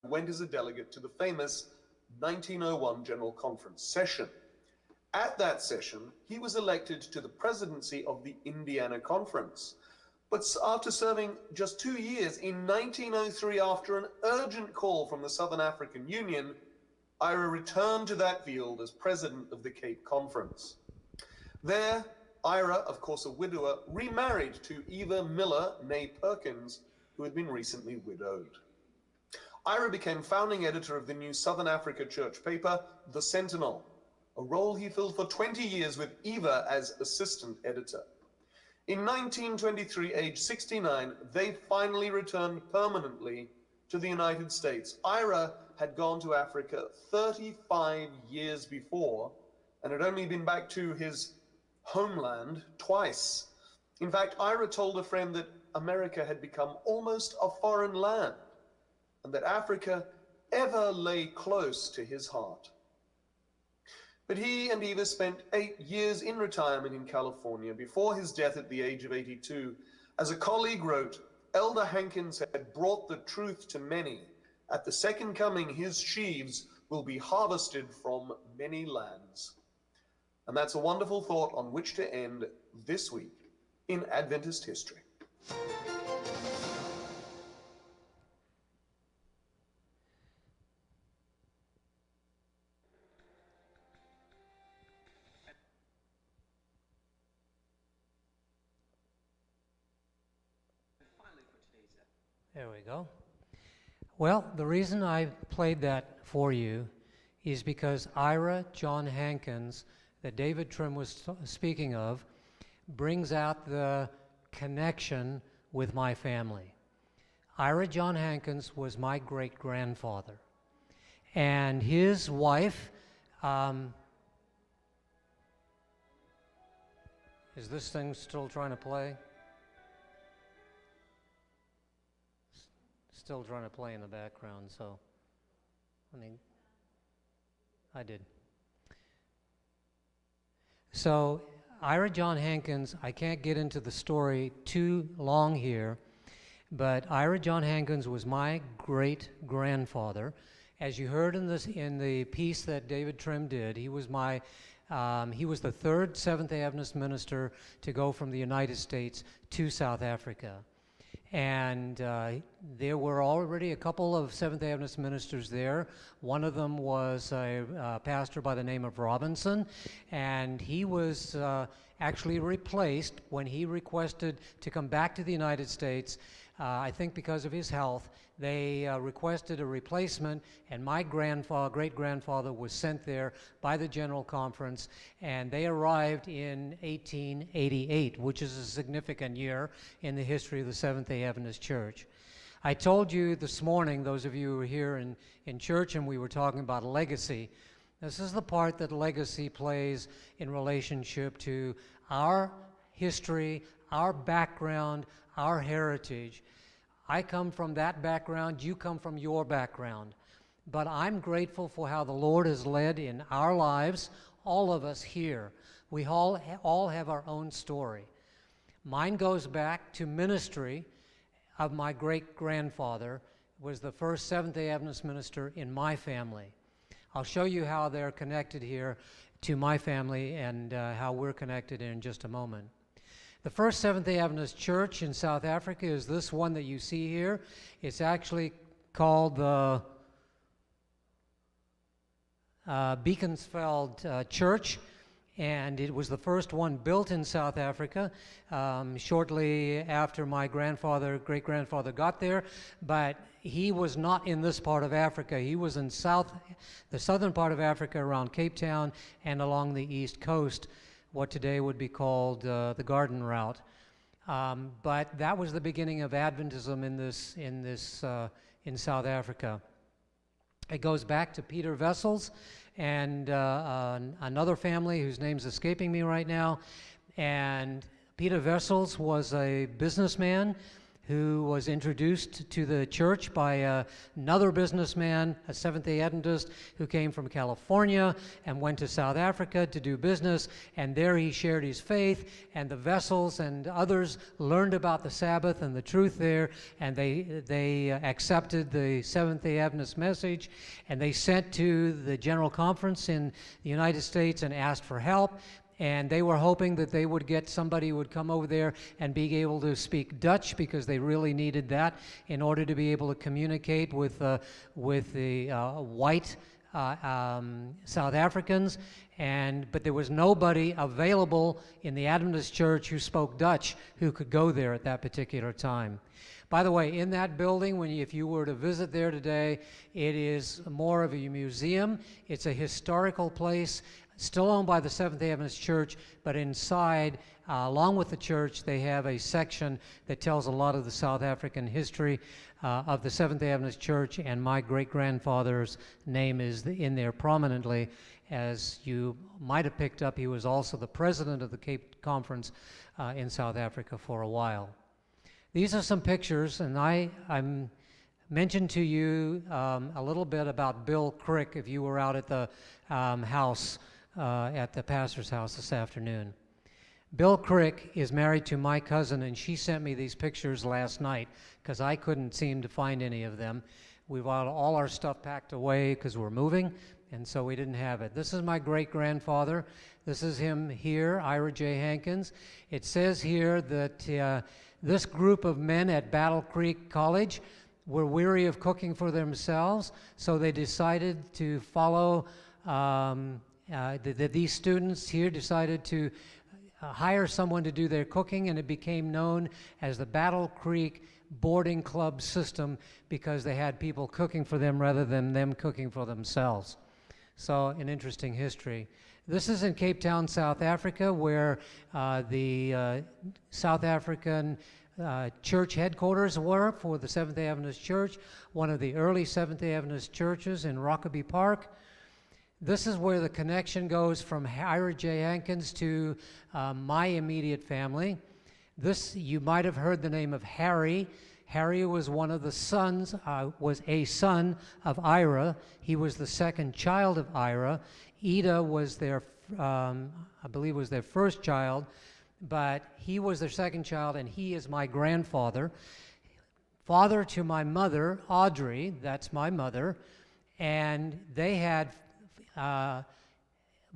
went as a delegate to the famous 1901 General Conference session. At that session, he was elected to the presidency of the Indiana Conference. But after serving just 2 years, in 1903, after an urgent call from the Southern African Union, Ira returned to that field as president of the Cape Conference. There, Ira, of course a widower, remarried to Eva Miller, née Perkins, who had been recently widowed. Ira became founding editor of the new Southern Africa church paper, The Sentinel, a role he filled for 20 years with Eva as assistant editor. In 1923, age 69, they finally returned permanently to the United States. Ira had gone to Africa 35 years before and had only been back to his homeland twice. In fact, Ira told a friend that America had become almost a foreign land and that Africa ever lay close to his heart. But he and Eva spent 8 years in retirement in California before his death at the age of 82. As a colleague wrote, Elder Hankins had brought the truth to many. At the second coming, his sheaves will be harvested from many lands. And that's a wonderful thought on which to end this week in Adventist history. There we go. Well, the reason I played that for you is because Ira John Hankins, that David Trim was speaking of, brings out the connection with my family. Ira John Hankins was my great-grandfather, and his wife, is this thing still trying to play? Still trying to play in the background, so I did. So Ira John Hankins, I can't get into the story too long here, but Ira John Hankins was my great-grandfather. As you heard in the piece that David Trim did, he was the third Seventh-day Adventist minister to go from the United States to South Africa. And there were already a couple of Seventh-day Adventist ministers there. One of them was a pastor by the name of Robinson, and he was actually replaced when he requested to come back to the United States. I think because of his health, they requested a replacement, and my great-grandfather was sent there by the General Conference, and they arrived in 1888, which is a significant year in the history of the Seventh-day Adventist Church. I told you this morning, those of you who were here in church, and we were talking about legacy. This is the part that legacy plays in relationship to our history, our background, our heritage. I come from that background, you come from your background. But I'm grateful for how the Lord has led in our lives, all of us here. We all have our own story. Mine goes back to ministry of my great-grandfather, was the first Seventh-day Adventist minister in my family. I'll show you how they're connected here to my family and how we're connected in just a moment. The first Seventh-day Adventist church in South Africa is this one that you see here. It's actually called the Beaconsfield Church, and it was the first one built in South Africa shortly after my great-grandfather got there, but he was not in this part of Africa. He was in the southern part of Africa around Cape Town and along the east coast, what today would be called the Garden Route. But that was the beginning of Adventism in South Africa. It goes back to Peter Wessels and another family whose name's escaping me right now. And Peter Wessels was a businessman. who was introduced to the church by another businessman, a Seventh-day Adventist, who came from California and went to South Africa to do business, and there he shared his faith, and the Vessels and others learned about the Sabbath and the truth there, and they accepted the Seventh-day Adventist message, and they sent to the General Conference in the United States and asked for help. And they were hoping that they would get somebody who would come over there and be able to speak Dutch, because they really needed that in order to be able to communicate with the white South Africans. But there was nobody available in the Adventist church who spoke Dutch who could go there at that particular time. By the way, in that building, if you were to visit there today, it is more of a museum. It's a historical place, still owned by the Seventh-day Adventist Church, but inside, along with the church, they have a section that tells a lot of the South African history of the Seventh-day Adventist Church, and my great-grandfather's name is in there prominently. As you might have picked up, he was also the president of the Cape Conference in South Africa for a while. These are some pictures, and I'm mentioned to you a little bit about Bill Crick if you were out at the house, at the pastor's house this afternoon. Bill Crick is married to my cousin, and she sent me these pictures last night because I couldn't seem to find any of them. We've got all our stuff packed away because we're moving, and so we didn't have it. This is my great-grandfather. This is him here, Ira J. Hankins. It says here that this group of men at Battle Creek College were weary of cooking for themselves, so they decided to follow, these students here decided to hire someone to do their cooking, and it became known as the Battle Creek Boarding Club system because they had people cooking for them rather than them cooking for themselves. So an interesting history. This is in Cape Town, South Africa, where the South African church headquarters were for the Seventh-day Adventist Church, one of the early Seventh-day Adventist churches in Rockaby Park. This is where the connection goes from Ira J. Hankins to my immediate family. This, you might have heard the name of Harry. Harry was one of the sons, was a son of Ira. He was the second child of Ira. Ida was their, I believe was their first child, but he was their second child, and he is my grandfather. Father to my mother, Audrey, that's my mother, and they had,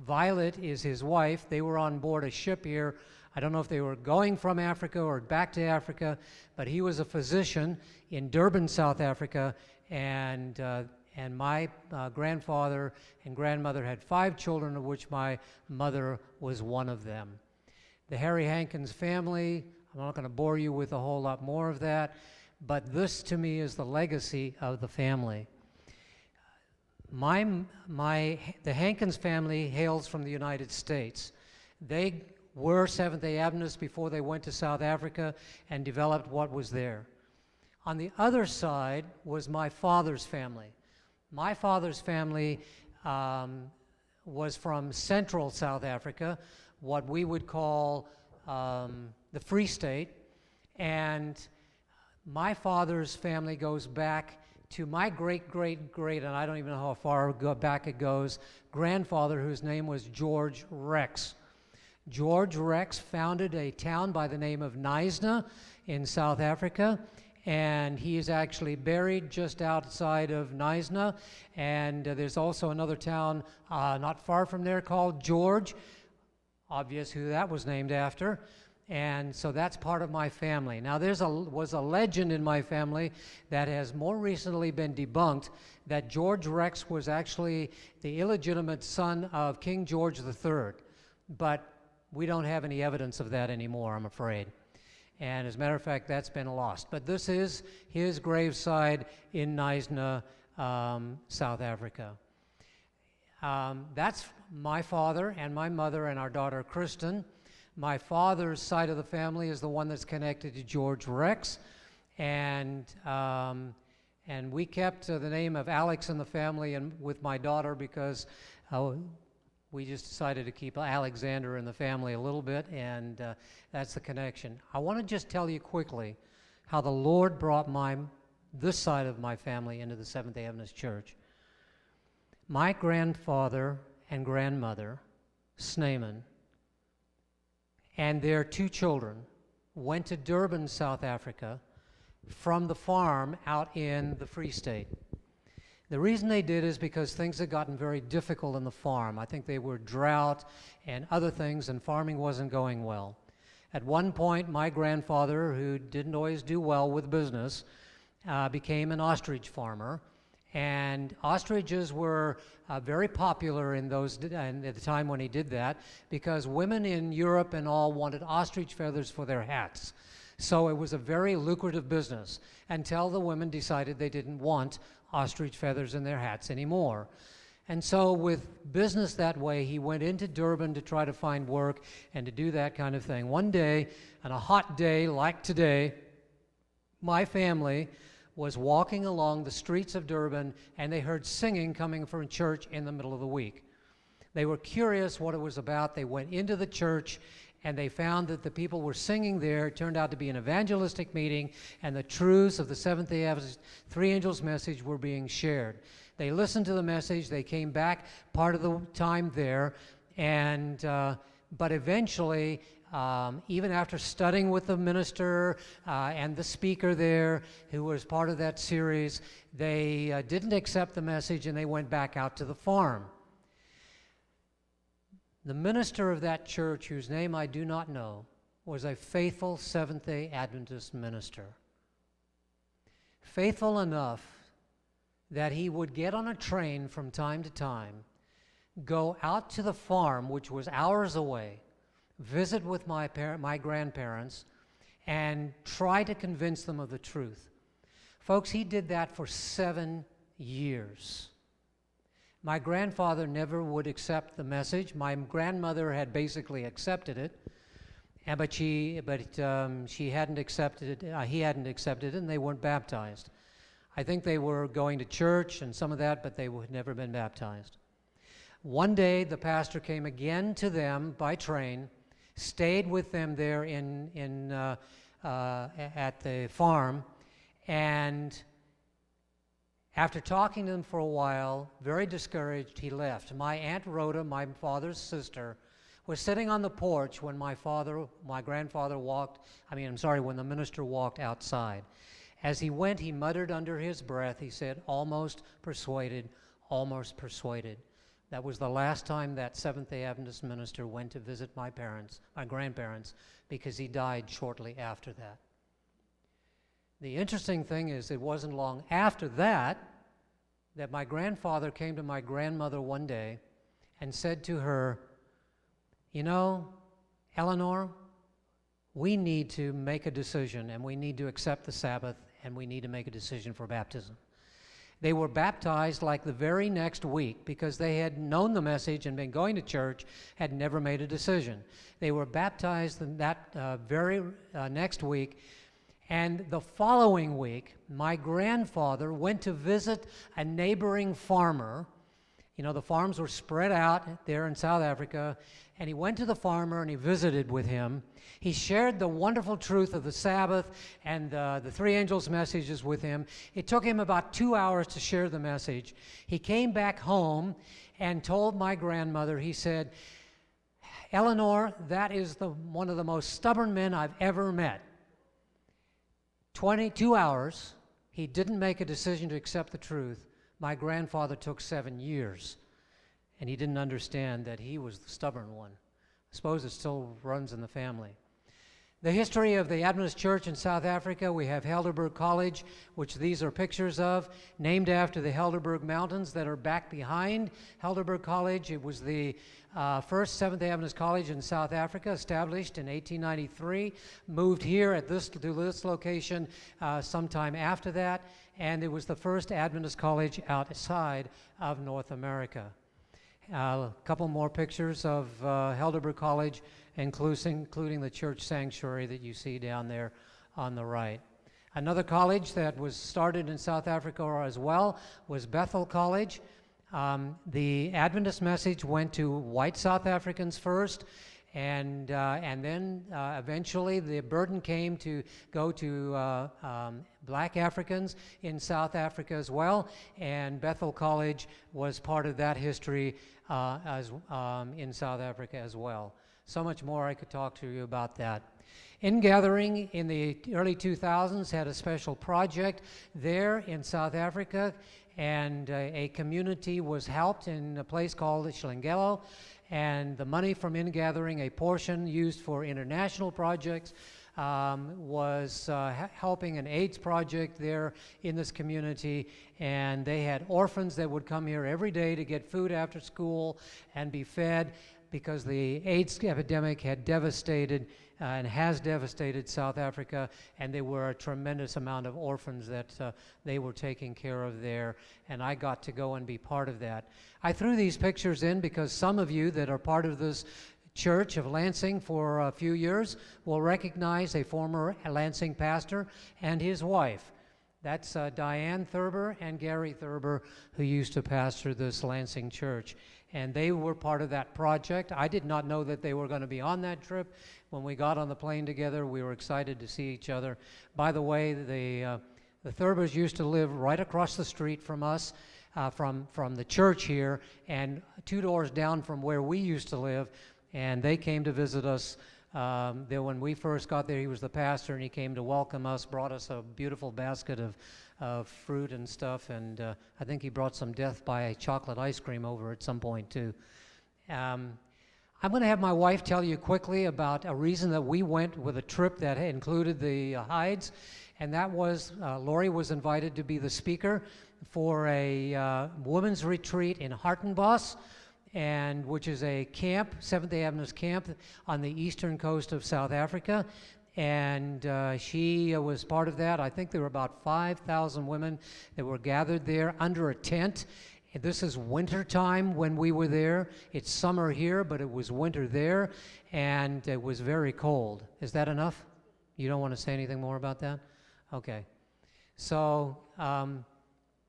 Violet is his wife. They were on board a ship here. I don't know if they were going from Africa or back to Africa, but he was a physician in Durban, South Africa, and my grandfather and grandmother had 5 children, of which my mother was one of them. The Harry Hankins family, I'm not going to bore you with a whole lot more of that, but this to me is the legacy of the family. The Hankins family hails from the United States. They were Seventh-day Adventists before they went to South Africa and developed what was there. On the other side was my father's family. My father's family was from central South Africa, what we would call the Free State, and my father's family goes back to my great-great-great, and I don't even know how far back it goes, grandfather, whose name was George Rex. George Rex founded a town by the name of Knysna in South Africa, and he is actually buried just outside of Knysna. And there's also another town not far from there called George, obvious who that was named after. And so that's part of my family. Now was a legend in my family that has more recently been debunked, that George Rex was actually the illegitimate son of King George III. But we don't have any evidence of that anymore, I'm afraid. And as a matter of fact, that's been lost. But this is his graveside in Knysna, South Africa. That's my father and my mother and our daughter, Kristen. My father's side of the family is the one that's connected to George Rex, and we kept the name of Alex in the family and with my daughter because we just decided to keep Alexander in the family a little bit, and that's the connection. I want to just tell you quickly, how the Lord brought this side of my family into the Seventh-day Adventist Church. My grandfather and grandmother, Sneeman, and their 2 children went to Durban, South Africa, from the farm out in the Free State. The reason they did is because things had gotten very difficult in the farm. I think they were drought and other things, and farming wasn't going well. At one point, my grandfather, who didn't always do well with business, became an ostrich farmer. And ostriches were very popular at the time when he did that, because women in Europe and all wanted ostrich feathers for their hats. So it was a very lucrative business until the women decided they didn't want ostrich feathers in their hats anymore. And so with business that way, he went into Durban to try to find work and to do that kind of thing. One day, on a hot day like today, my family was walking along the streets of Durban, and they heard singing coming from church in the middle of the week. They were curious what it was about. They went into the church, and they found that the people were singing there. It turned out to be an evangelistic meeting, and the truths of the Seventh-day Adventist 3 Angels message were being shared. They listened to the message. They came back part of the time there, and but eventually, even after studying with the minister and the speaker there, who was part of that series, they didn't accept the message, and they went back out to the farm. The minister of that church, whose name I do not know, was a faithful Seventh-day Adventist minister. Faithful enough that he would get on a train from time to time, go out to the farm, which was hours away, visit with my grandparents, and try to convince them of the truth. Folks, he did that for 7 years. My grandfather never would accept the message. My grandmother had basically accepted it, but he hadn't accepted it. He hadn't accepted it, and they weren't baptized. I think they were going to church and some of that, but they had never been baptized. One day, the pastor came again to them by train, stayed with them there at the farm, and after talking to them for a while, very discouraged, he left. My Aunt Rhoda, my father's sister, was sitting on the porch when when the minister walked outside. As he went, he muttered under his breath, he said, almost persuaded, almost persuaded. That was the last time that Seventh-day Adventist minister went to visit my grandparents, because he died shortly after that. The interesting thing is, it wasn't long after that my grandfather came to my grandmother one day and said to her, you know, Eleanor, we need to make a decision, and we need to accept the Sabbath, and we need to make a decision for baptism. They were baptized like the very next week, because they had known the message and been going to church, had never made a decision. They were baptized that very next week. And the following week, my grandfather went to visit a neighboring farmer. You know, the farms were spread out there in South Africa, and he went to the farmer and he visited with him. He shared the wonderful truth of the Sabbath and the 3 Angels messages with him. It took him about 2 hours to share the message. He came back home and told my grandmother, he said, Eleanor, that is one of the most stubborn men I've ever met. 22 hours, he didn't make a decision to accept the truth. My grandfather took 7 years, and he didn't understand that he was the stubborn one. I suppose it still runs in the family. The history of the Adventist Church in South Africa, we have Helderberg College, which these are pictures of, named after the Helderberg Mountains that are back behind Helderberg College. It was the first Seventh-day Adventist college in South Africa, established in 1893, moved here to this location sometime after that, and it was the first Adventist college outside of North America. A couple more pictures of Helderberg College, including the church sanctuary that you see down there on the right. Another college that was started in South Africa as well was Bethel College. The Adventist message went to white South Africans first, and then eventually the burden came to go to black Africans in South Africa as well, and Bethel College was part of that history in South Africa as well. So much more I could talk to you about that. Ingathering in the early 2000s had a special project there in South Africa, and a community was helped in a place called Shilingelo, and the money from Ingathering, a portion used for international projects, was helping an AIDS project there in this community, and they had orphans that would come here every day to get food after school and be fed, because the AIDS epidemic had devastated and has devastated South Africa, and there were a tremendous amount of orphans that they were taking care of there, and I got to go and be part of that. I threw these pictures in because some of you that are part of this Church of Lansing for a few years will recognize a former Lansing pastor and his wife. That's Diane Thurber and Gary Thurber, who used to pastor this Lansing church. And they were part of that project. I did not know that they were going to be on that trip. When we got on the plane together, we were excited to see each other. By the way, the Thurbers used to live right across the street from us, from the church here, and 2 doors down from where we used to live. And they came to visit us. When we first got there, he was the pastor, and he came to welcome us, brought us a beautiful basket of fruit and stuff, and I think he brought some Death by chocolate ice cream over at some point too. I'm going to have my wife tell you quickly about a reason that we went with a trip that included the Hydes, and that was Lori was invited to be the speaker for a women's retreat in Hartenbos, and which is a camp, Seventh-day Adventist camp on the eastern coast of South Africa. And she was part of that. I think there were about 5,000 women that were gathered there under a tent. And this is winter time when we were there. It's summer here, but it was winter there, and it was very cold. Is that enough? You don't want to say anything more about that? Okay. So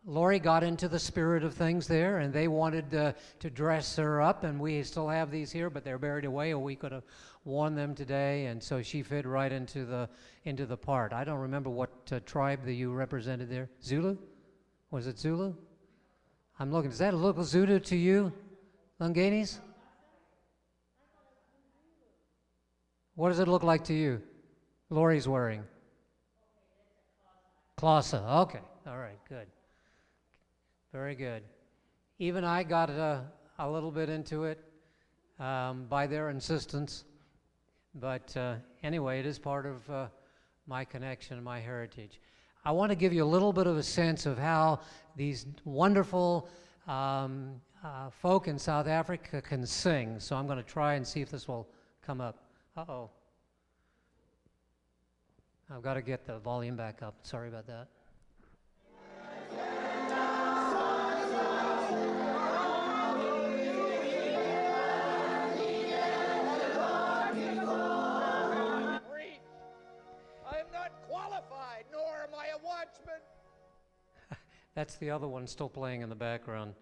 Lori got into the spirit of things there, and they wanted to dress her up, and we still have these here, but they're buried away, or we could have worn them today, and so she fit right into the part. I don't remember what tribe that you represented there. Zulu? Was it Zulu? I'm looking. Does that look Zulu to you, Lunganis? What does it look like to you? Lori's wearing. Xhosa. Okay. All right. Good. Very good. Even I got a little bit into it by their insistence. But anyway, it is part of my connection and my heritage. I want to give you a little bit of a sense of how these wonderful folk in South Africa can sing. So I'm going to try and see if this will come up. Uh-oh. I've got to get the volume back up. Sorry about that. That's the other one still playing in the background.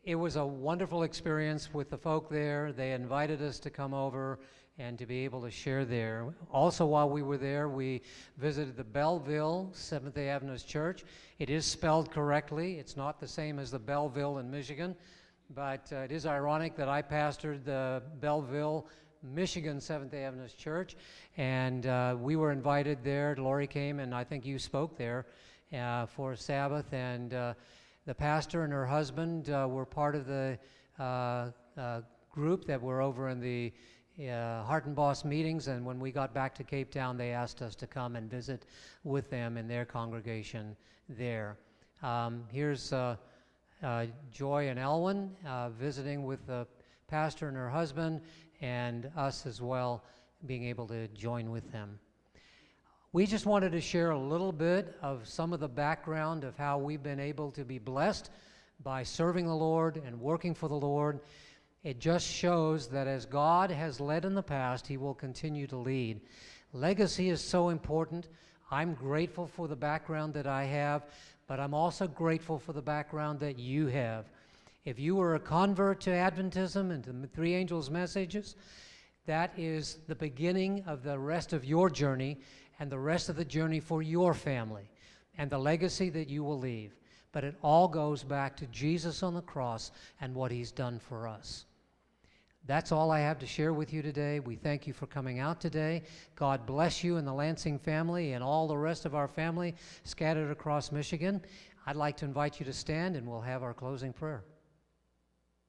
It was a wonderful experience with the folk there. They invited us to come over and to be able to share there. Also, while we were there, we visited the Belleville Seventh-day Adventist Church. It is spelled correctly. It's not the same as the Belleville in Michigan, but it is ironic that I pastored the Belleville, Michigan Seventh-day Adventist Church, and we were invited there. Lori came, and I think you spoke there for Sabbath, and the pastor and her husband were part of the group that were over in the Hartenbos meetings, and when we got back to Cape Town, they asked us to come and visit with them in their congregation there. Here's Joy and Elwyn visiting with the pastor and her husband, and us as well, being able to join with them. We just wanted to share a little bit of some of the background of how we've been able to be blessed by serving the Lord and working for the Lord. It just shows that as God has led in the past, He will continue to lead. Legacy is so important. I'm grateful for the background that I have, but I'm also grateful for the background that you have. If you were a convert to Adventism and to the three angels' messages, that is the beginning of the rest of your journey and the rest of the journey for your family and the legacy that you will leave. But it all goes back to Jesus on the cross and what he's done for us. That's all I have to share with you today. We thank you for coming out today. God bless you and the Lansing family and all the rest of our family scattered across Michigan. I'd like to invite you to stand and we'll have our closing prayer.